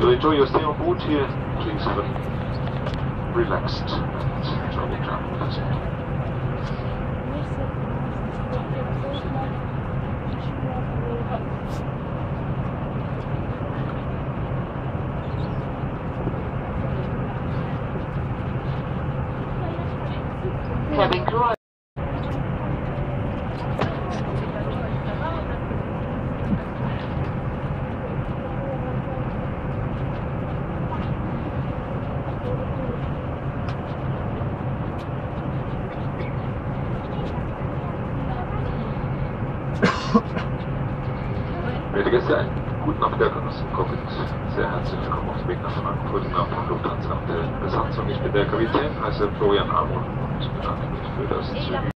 You'll enjoy your stay on board here. Please have a relaxed and enjoyable travel. That's it. Cabin crew. Werte Gäste, einen guten Nachmittag aus dem Cockpit. Sehr herzlich willkommen auf dem Weg nach Frankfurt nach von Lufthansa und der Besatzung. Ich bin der Kapitän, heiße Florian Amon und bedanke mich für das zügige